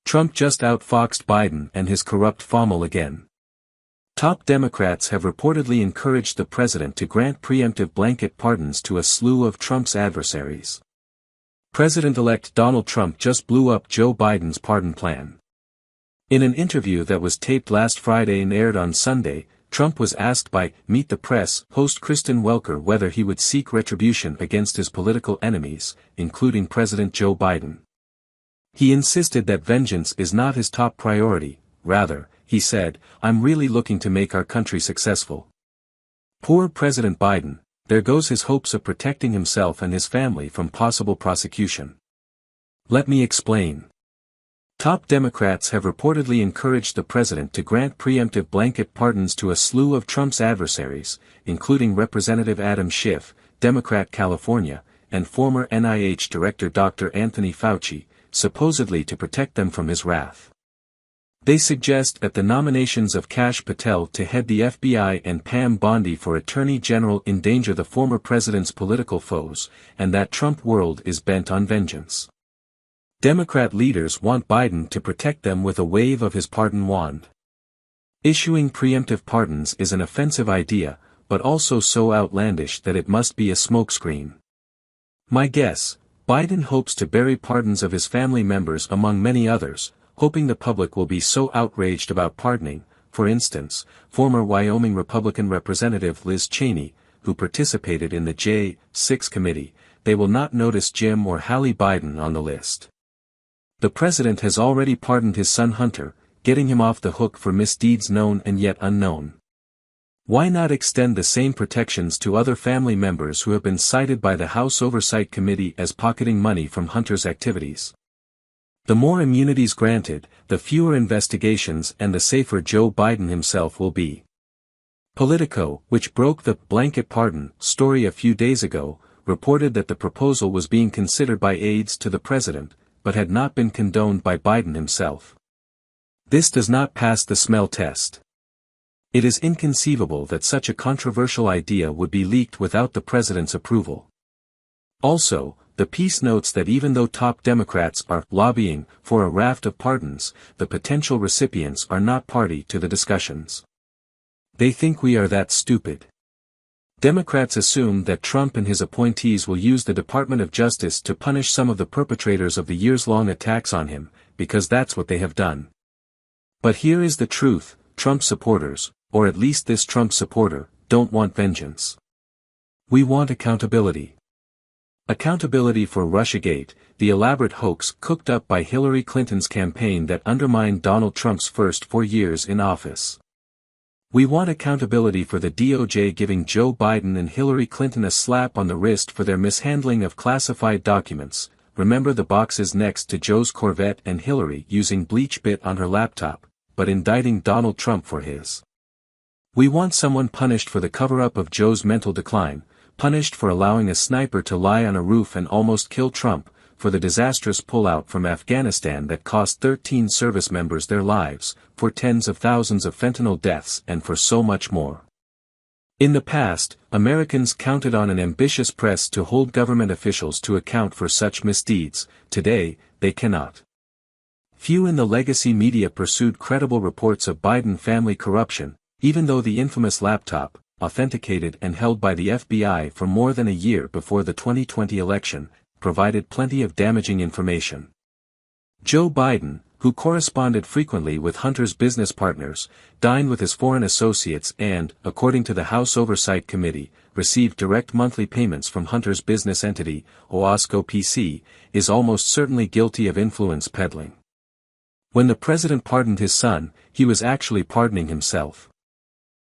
Trump just outfoxed Biden and his corrupt fumble again. Top Democrats have reportedly encouraged the president to grant preemptive blanket pardons to a slew of Trump's adversaries. President-elect Donald Trump just blew up Joe Biden's pardon plan. In an interview that was taped last Friday and aired on Sunday, Trump was asked by Meet the Press host Kristen Welker whether he would seek retribution against his political enemies, including President Joe Biden. He insisted that vengeance is not his top priority. Rather, he said, "I'm really looking to make our country successful." Poor President Biden, there goes his hopes of protecting himself and his family from possible prosecution. Let me explain. Top Democrats have reportedly encouraged the president to grant preemptive blanket pardons to a slew of Trump's adversaries, including Representative Adam Schiff, Democrat California, and former NIH Director Dr. Anthony Fauci, supposedly to protect them from his wrath. They suggest that the nominations of Kash Patel to head the FBI and Pam Bondi for Attorney General endanger the former president's political foes, and that Trump world is bent on vengeance. Democrat leaders want Biden to protect them with a wave of his pardon wand. Issuing preemptive pardons is an offensive idea, but also so outlandish that it must be a smokescreen. My guess, Biden hopes to bury pardons of his family members among many others, hoping the public will be so outraged about pardoning, for instance, former Wyoming Republican Representative Liz Cheney, who participated in the J6 committee, they will not notice Jim or Hallie Biden on the list. The president has already pardoned his son Hunter, getting him off the hook for misdeeds known and yet unknown. Why not extend the same protections to other family members who have been cited by the House Oversight Committee as pocketing money from Hunter's activities? The more immunities granted, the fewer investigations and the safer Joe Biden himself will be. Politico, which broke the blanket pardon story a few days ago, reported that the proposal was being considered by aides to the president, but had not been condoned by Biden himself. This does not pass the smell test. It is inconceivable that such a controversial idea would be leaked without the president's approval. Also, the piece notes that even though top Democrats are lobbying for a raft of pardons, the potential recipients are not party to the discussions. They think we are that stupid. Democrats assume that Trump and his appointees will use the Department of Justice to punish some of the perpetrators of the years-long attacks on him, because that's what they have done. But here is the truth, Trump supporters, or at least this Trump supporter, don't want vengeance. We want accountability. Accountability for Russiagate, the elaborate hoax cooked up by Hillary Clinton's campaign that undermined Donald Trump's first 4 years in office. We want accountability for the DOJ giving Joe Biden and Hillary Clinton a slap on the wrist for their mishandling of classified documents. Remember the boxes next to Joe's Corvette and Hillary using bleach bit on her laptop, but indicting Donald Trump for his. We want someone punished for the cover-up of Joe's mental decline, punished for allowing a sniper to lie on a roof and almost kill Trump, for the disastrous pullout from Afghanistan that cost 13 service members their lives, for tens of thousands of fentanyl deaths and for so much more. In the past, Americans counted on an ambitious press to hold government officials to account for such misdeeds. Today, they cannot. Few in the legacy media pursued credible reports of Biden family corruption, even though the infamous laptop, authenticated and held by the FBI for more than a year before the 2020 election, provided plenty of damaging information. Joe Biden, who corresponded frequently with Hunter's business partners, dined with his foreign associates and, according to the House Oversight Committee, received direct monthly payments from Hunter's business entity, OASCO PC, is almost certainly guilty of influence peddling. When the president pardoned his son, he was actually pardoning himself.